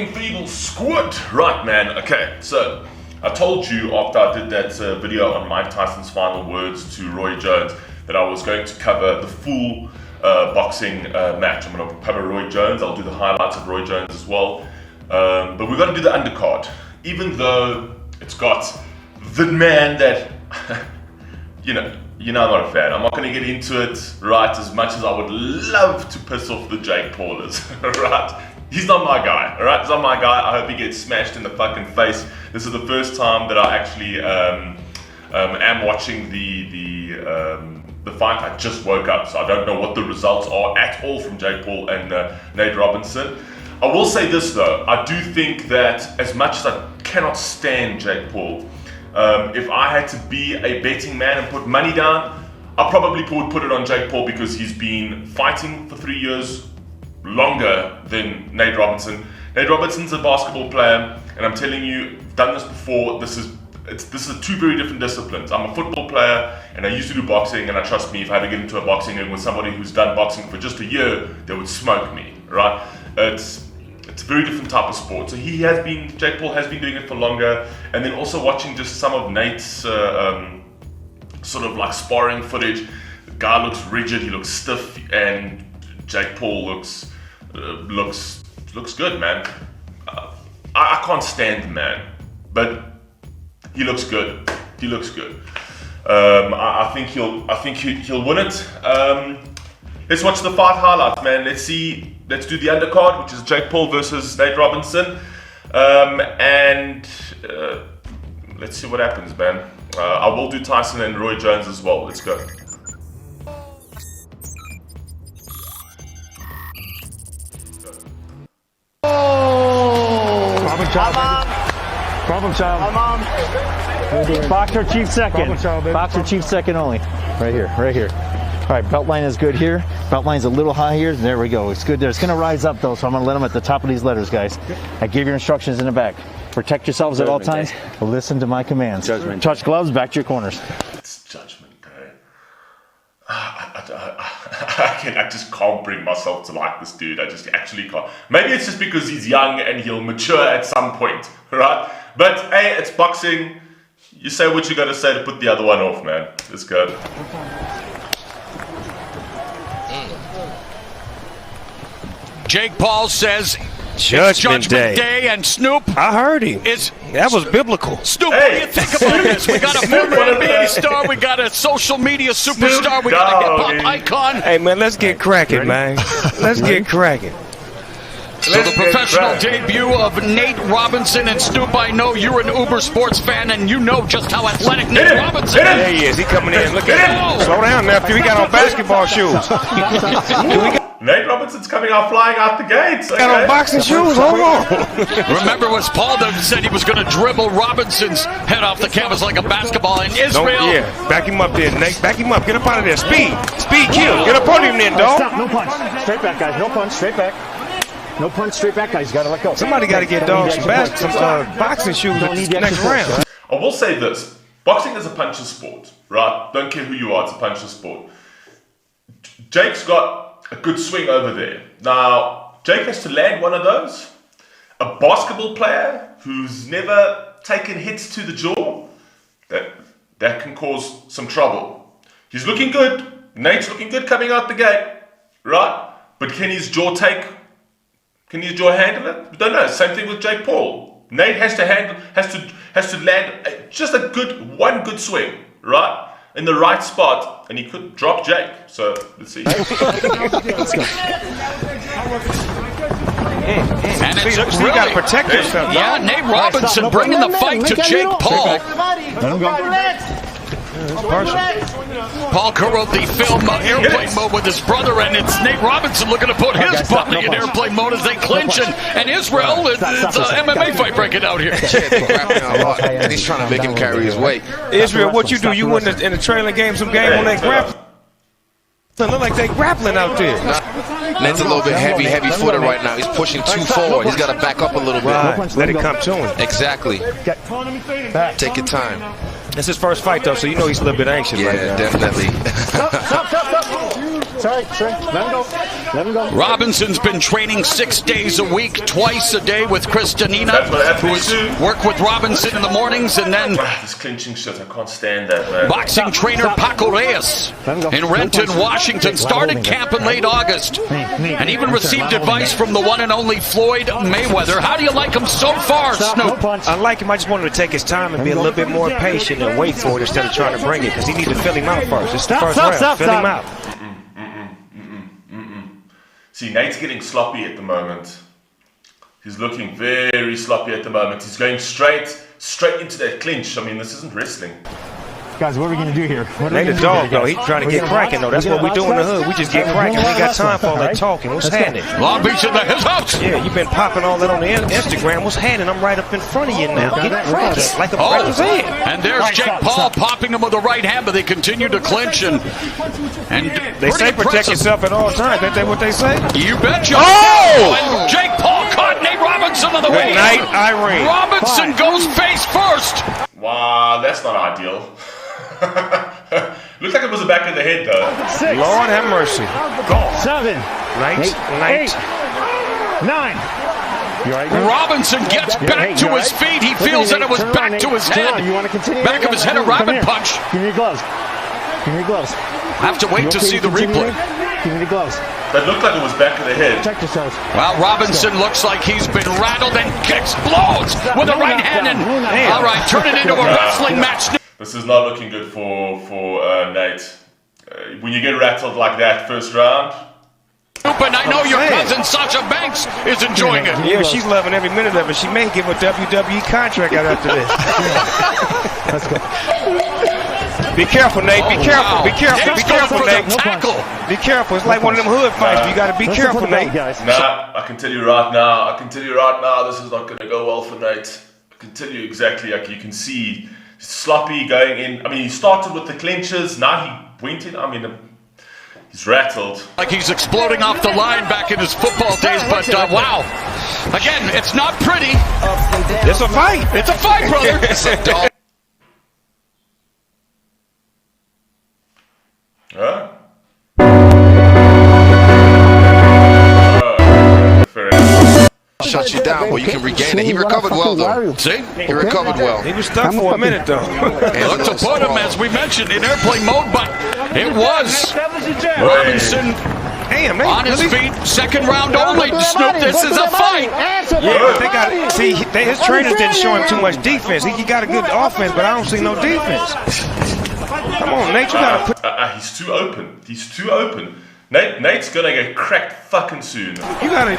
morning, Fable squad. Right, man. Okay, so I told you after I did that video on Mike Tyson's final words to Roy Jones that I was going to cover the full boxing match. I'm going to cover Roy Jones. I'll do the highlights of Roy Jones as well. But we've got to do the undercard, even though it's got the man that you know I'm not a fan. I'm not going to get into it, right? As much as I would love to piss off the Jake Paulers, right? He's not my guy, all right? He's not my guy. I hope he gets smashed in the fucking face. This is the first time that I actually am watching the fight. I just woke up, so I don't know what the results are at all from Jake Paul and Nate Robinson. I will say this though, I do think that as much as I cannot stand Jake Paul, if I had to be a betting man and put money down, I probably would put it on Jake Paul because he's been fighting for 3 years longer than Nate Robinson. Nate Robinson's a basketball player, and I'm telling you, I've done this before. This is two very different disciplines. I'm a football player, and I used to do boxing, and I trust me, if I had to get into a boxing ring with somebody who's done boxing for just a year, they would smoke me, right? It's a very different type of sport. So Jake Paul has been doing it for longer, and then also watching just some of Nate's sort of like sparring footage. The guy looks rigid, he looks stiff, and Jake Paul looks good, man. I can't stand the man, but he looks good. He looks good. I think he'll win it. Let's watch the fight highlights, man. Let's do the undercard, which is Jake Paul versus Nate Robinson, and let's see what happens, man. I will do Tyson and Roy Jones as well. Let's go. Problem child. Boxer chief second. Boxer chief second only. Right here, right here. All right, belt line is good here. Belt line's a little high here. There we go. It's good there. It's going to rise up though, so I'm going to let them at the top of these letters, guys. I gave you instructions in the back. Protect yourselves at all times. Listen to my commands. Judgment. Touch gloves, back to your corners. It's Judgment Day. I just can't bring myself to like this dude. I just actually can't. Maybe it's just because he's young and he'll mature at some point, right? But hey, it's boxing. You say what you got to say to put the other one off, man. Let's go. Jake Paul says Judgment Day. And Snoop. I heard him. That was biblical. Snoop, what do you think about this? We got a former NBA star, we got a social media superstar, we got a hip-hop icon. Hey, man, let's get cracking, man. Let's get cracking. So the professional debut of Nate Robinson and Snoop. I know you're an Uber sports fan, and you know just how athletic Nate Robinson is. There he is. He coming in. Look at him. Slow down, nephew. He got on basketball shoes. Nate Robinson's coming out flying out the gates. Okay. Got on boxing shoes. Hold on. Remember what Paul said he was going to dribble Robinson's head off the canvas like a basketball in Israel. Back him up there, Nate. Back him up. Get up out of there. Speed kill. Get up on him then, dog. Stop. No punch. Straight back, guys. No punch. Straight back. No punch. Straight back, guys. You got to let go. Somebody got to get dogs some boxing shoes next round. I will say this. Boxing is a puncher's sport, right? Don't care who you are. It's a puncher's sport. Jake's got a good swing over there. Now, Jake has to land one of those. A basketball player who's never taken hits to the jaw, that can cause some trouble. He's looking good. Nate's looking good coming out the gate, right? But can his jaw handle it? We don't know. Same thing with Jake Paul. Nate has to land just one good swing, right? In the right spot, and he could drop Jake. So let's see. And it's you got to protect yourself. Yeah, Nate Robinson bringing the fight to Jake Paul. Let him go. Paul co-wrote the film Airplane Mode with his brother, and it's Nate Robinson looking to put his body in airplane mode as they clinch. And Israel, it's an MMA fight breaking out here. And he's trying to make him carry his weight. Israel, what you do? You win in the trailing game, some game on that grappling. It look like they grappling out there. Nate's a little bit heavy-footed right now. He's pushing too forward. He's got to back up a little bit. Right. Let it come to him. Exactly. Take your time. That's his first fight, though, so you know he's a little bit anxious right now. Yeah, definitely. Stop. Sorry. Let him go. Let him go. Robinson's been training 6 days a week, twice a day with Christinina, who's work with Robinson in the mornings, and then This clinching shit, I can't stand that, man. boxing trainer Paco Reyes in Renton, Washington, started camp in late August, and even received advice from the one and only Floyd Mayweather. How do you like him so far, Snoop? I like him. I just wanted to take his time and be a little bit more patient and wait for it instead of trying to bring it, because he needs to fill him out first. It's the first round. Fill him out. See, Nate's getting sloppy at the moment. He's looking very sloppy at the moment. He's going straight into that clinch. I mean, this isn't wrestling. Guys, what are we going to do here? Nate the dog, though. He's trying to get cracking, though. That's what we do in the hood. We just get cracking. We ain't got time for all that talking. What's happening? Long Beach in his house. Yeah, you've been popping all that on the Instagram. What's happening? I'm right up in front of you now. Get cracking like a breakfast head. And there's Jake Paul popping him with the right hand, but they continue to clinch and they say protect yourself at all times. Ain't that what they say? You betcha. Oh! And Jake Paul caught Nate Robinson on the way. Good night, Irene. Robinson goes face first. Wow, that's not ideal. Looks like it was the back of the head, though. 6. Lord have mercy. 7. Night. 8. 9. You all right, Nate? Robinson gets back to his feet. He feels that it was back to his head. You want to continue? Back of his head, a rabbit punch. Give me your gloves. Give me your gloves. I have to wait to see the replay. Give me the gloves. That looked like it was back of the head. Protect yourselves. Well, Robinson looks like he's been rattled and explodes with the right hand. And all right, turn it into a wrestling match. This is not looking good for Nate. When you get rattled like that first round. And I know your cousin Sasha Banks is enjoying it. Yeah, she's loving every minute of it. She may give a WWE contract out after this. Let's go. Be careful, Nate. Be careful. Be careful. Be careful, Nate. Tackle. Be careful. It's like one of them hood fights. You got to be careful, Nate. Nah, I can tell you right now. This is not going to go well for Nate. I can tell you exactly. Like, you can see sloppy going in. I mean, he started with the clinches. Now he went in. I mean, he's rattled. Like he's exploding off the line back in his football days. But wow. Again, it's not pretty. It's a fight. It's a fight, brother. It's a dog. Huh? Shut you down, but you can regain it. He recovered well, though. See? He recovered well. He was stuck for a minute, though. Look to put him, as we mentioned, in airplane mode, but it was Robinson on his feet. Second round only. Snoop, this is a fight. Yeah, but they got see. His trainers didn't show him too much defense. He got a good offense, but I don't see no defense. Come on, Nate, you gotta put. He's too open. He's too open. Nate's gonna get cracked fucking soon. You gotta.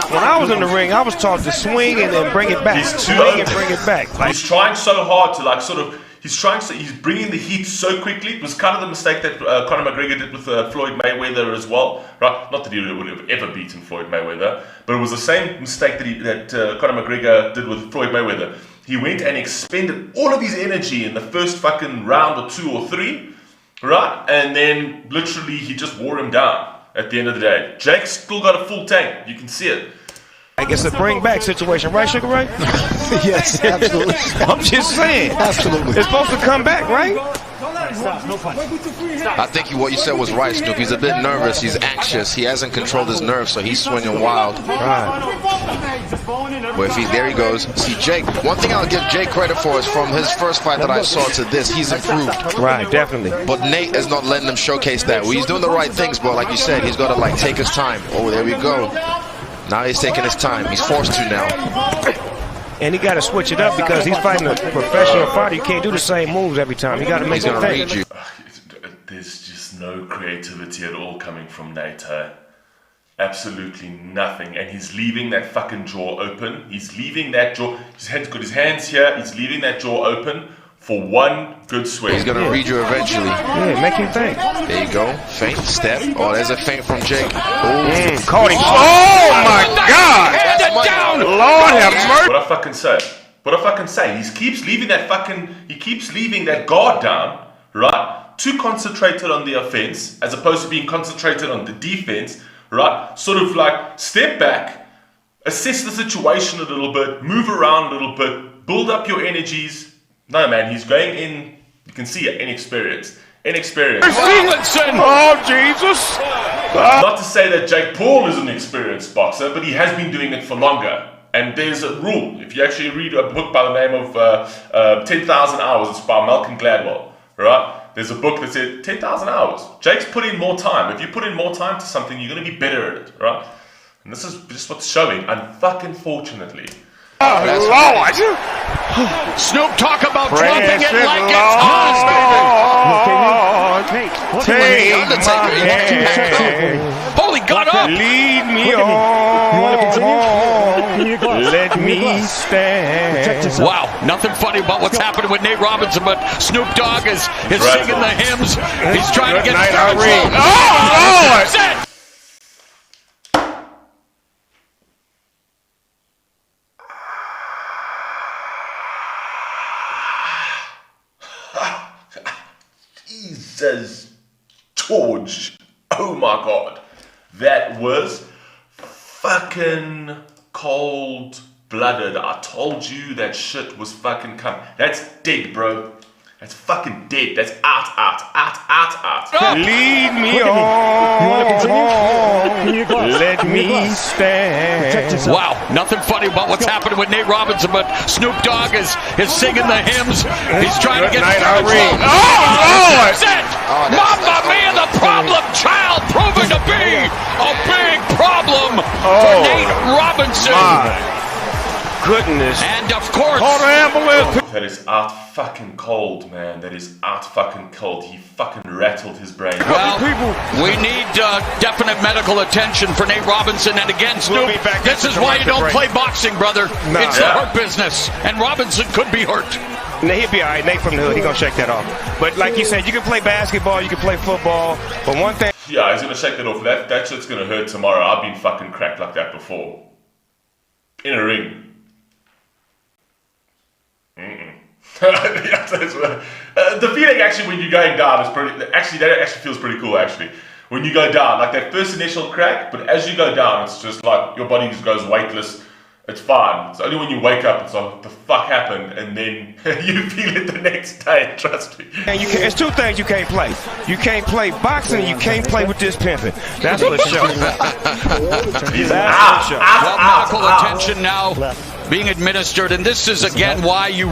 When I was in the ring, I was taught to swing and then bring it back. He's too swing open. and bring it back. Like, He's trying so hard to like sort of. He's bringing the heat so quickly. It was kind of the mistake that Conor McGregor did with Floyd Mayweather as well, right? Not that he would have ever beaten Floyd Mayweather, but it was the same mistake that Conor McGregor did with Floyd Mayweather. He went and expended all of his energy in the first fucking round or 2 or 3, right? And then literally he just wore him down at the end of the day. Jake's still got a full tank. You can see it. I guess a bring back situation, right, Sugar Ray? Yes, absolutely. I'm just saying. Absolutely. It's supposed to come back, right? I think what you said was right, Snoop. He's a bit nervous. He's anxious. He hasn't controlled his nerves, so he's swinging wild. But there he goes. See, Jake, one thing I'll give Jake credit for is from his first fight that I saw to this, he's improved. Right, definitely. But Nate is not letting him showcase that. Well, he's doing the right things, but like you said, he's got to like take his time. Oh, there we go. Now he's taking his time. He's forced to now. And he got to switch it up because he's fighting a professional fighter. You can't do the same moves every time. You got to make it read you. There's just no creativity at all coming from Nate. Absolutely nothing. And he's leaving that fucking jaw open. He's leaving that jaw. He's got his hands here. He's leaving that jaw open for one good swing. He's going to read you eventually. Yeah, make him think. There you go. Feint, step. Oh, there's a feint from Jake. Oh, caught him. Oh, my God. Hand it down. Lord have mercy. What I fucking say. He keeps leaving that guard down, right? Too concentrated on the offense as opposed to being concentrated on the defense, right? Sort of like step back, assess the situation a little bit, move around a little bit, build up your energies. No, man, he's going in, you can see it, inexperienced. Inexperienced. Robinson! Oh, Jesus! Not to say that Jake Paul is an experienced boxer, but he has been doing it for longer. And there's a rule. If you actually read a book by the name of 10,000 Hours, it's by Malcolm Gladwell, right? There's a book that said 10,000 hours. Jake's put in more time. If you put in more time to something, you're going to be better at it, right? And this is just what's showing, unfucking fortunately. Oh, Lord! Snoop, talk about dropping it like it's hot, baby! Take my hand. Holy, got up! Lead me on. You want to continue? Let me stand. Wow, nothing funny about what's happening with Nate Robinson, but Snoop Dogg is singing the hymns. He's trying to get started. Oh, Lord! Jesus, George. Oh my God. That was fucking cold-blooded. I told you that shit was fucking coming. That's dead, bro. That's fucking dead. That's out. Lead me on. You want to continue? Let me stand. Wow, nothing funny about what's happening with Nate Robinson, but Snoop Dogg is singing the hymns. He's trying to get started. Oh, Lord! Mamma Mia, the problem child proving to be a big problem for Nate Robinson. My goodness. And of course, Call the ambulance. That is out fucking cold, man. That is out fucking cold. He fucking rattled his brain. well, we need definite medical attention for Nate Robinson. And again, Snoop, We'll be back this after is why you commercial don't break. play boxing, brother. Nah. It's the hurt business, and Robinson could be hurt. He'll be all right. Nate from the hood, he gonna shake that off. But like you said, you can play basketball, you can play football, but one thing. Yeah, he's gonna shake that off. That shit's gonna hurt tomorrow. I've been fucking cracked like that before. In a ring. The feeling actually when you're going down is pretty. Actually, that actually feels pretty cool. Actually, when you go down, like that first initial crack, but as you go down, it's just like your body just goes weightless. It's fine. It's only when you wake up, it's like, what the fuck happened, and then you feel it the next day. Trust me. And it's two things you can't play. You can't play boxing, and you can't play with this pimping. That's what it shows. Medical attention now being administered, and this is again why you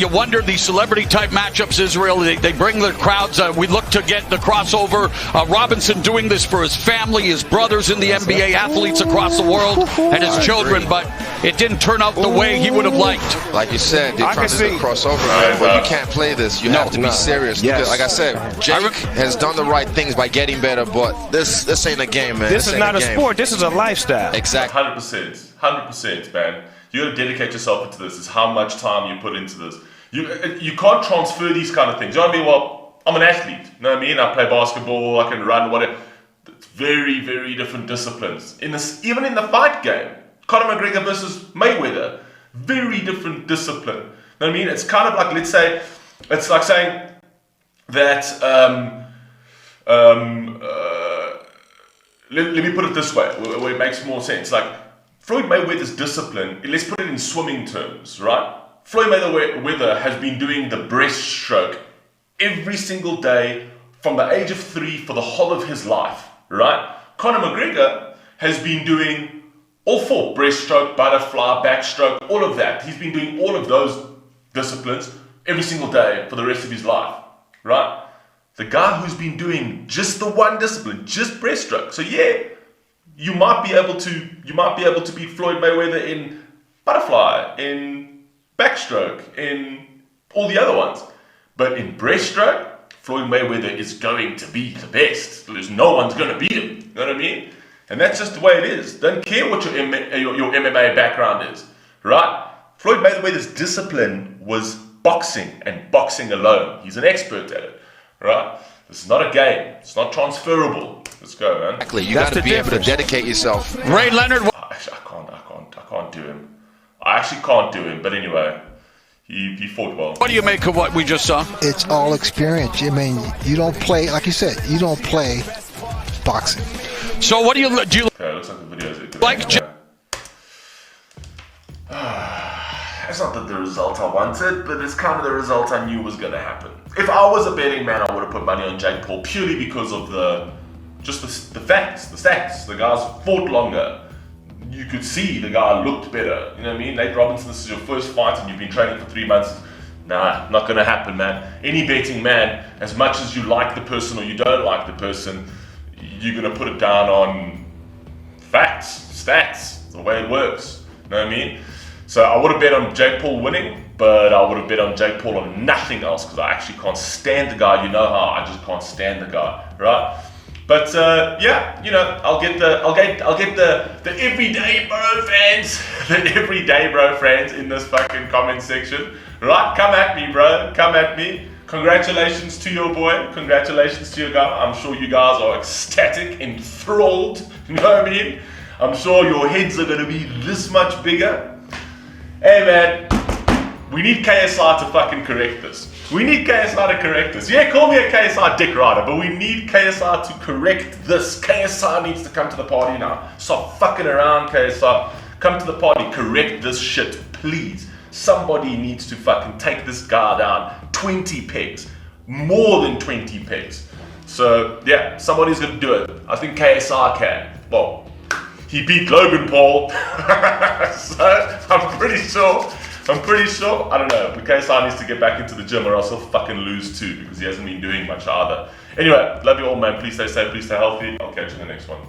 wonder these celebrity type matchups. Israel, they bring the crowds. We look to get the crossover. Robinson doing this for his family, his brothers in the NBA, athletes across the world, and his children, but it didn't turn out the way he would have liked. Like you said, they're trying to do the crossover, man, but you can't play this. You have to be serious. Yes. Like I said, Jake has done the right things by getting better, but this ain't a game, man. This is not a sport. This is a lifestyle. Exactly. 100%, man. You got to dedicate yourself into this. Is how much time you put into this. You can't transfer these kind of things. You know what I mean? Well, I'm an athlete. You know what I mean? I play basketball. I can run, whatever. It's very, very different disciplines. Even in the fight game, Conor McGregor versus Mayweather, very different discipline. You know what I mean? It's kind of like, let's say, it's like saying that. Let me put it this way, where it makes more sense. Like, Floyd Mayweather's discipline, let's put it in swimming terms, right? Floyd Mayweather has been doing the breaststroke every single day from the age of 3 for the whole of his life, right? Conor McGregor has been doing all 4, breaststroke, butterfly, backstroke, all of that. He's been doing all of those disciplines every single day for the rest of his life, right? The guy who's been doing just the one discipline, just breaststroke. So yeah, you might be able to beat Floyd Mayweather in butterfly, in backstroke, in all the other ones. But in breaststroke, Floyd Mayweather is going to be the best. There's no one's going to beat him. You know what I mean? And that's just the way it is. Don't care what your MMA background is, right? Floyd Mayweather's discipline was boxing and boxing alone. He's an expert at it, right? This is not a game. It's not transferable. Let's go, man. Exactly. You got to be able to dedicate yourself. Ray Leonard. Actually, I can't do him. I actually can't do him. But anyway, he fought well. What do you make of what we just saw? It's all experience. I mean, you don't play, like you said, you don't play boxing. So what do you Okay, looks like the video's like? it's not the result I wanted, but it's kind of the result I knew was going to happen. If I was a betting man, I would have put money on Jake Paul purely because of the facts, the stats. The guy's fought longer. You could see the guy looked better. You know what I mean? Nate Robinson, this is your first fight and you've been training for 3 months. Nah, not going to happen, man. Any betting man, as much as you like the person or you don't like the person, you're going to put it down on facts, stats, the way it works. You know what I mean? So I would have bet on Jake Paul winning, but I would have bet on Jake Paul on nothing else because I actually can't stand the guy. You know how I just can't stand the guy, right? But yeah, you know, I'll get the everyday bro fans, the everyday bro fans in this fucking comment section, right? Come at me, bro. Come at me. Congratulations to your boy. Congratulations to your guy. I'm sure you guys are ecstatic, enthralled. You know what I mean? I'm sure your heads are gonna be this much bigger. Hey man, we need KSI to fucking correct this. We need KSI to correct this. Yeah, call me a KSI dick rider, but we need KSI to correct this. KSI needs to come to the party now. Stop fucking around, KSI. Come to the party, correct this shit, please. Somebody needs to fucking take this guy down 20 pegs. More than 20 pegs. So, yeah, somebody's gonna do it. I think KSI can. Well, he beat Logan Paul. So, I'm pretty sure, I don't know, but KSI needs to get back into the gym or else he'll fucking lose too because he hasn't been doing much either. Anyway, love you all, man. Please stay safe, please stay healthy. I'll catch you in the next one.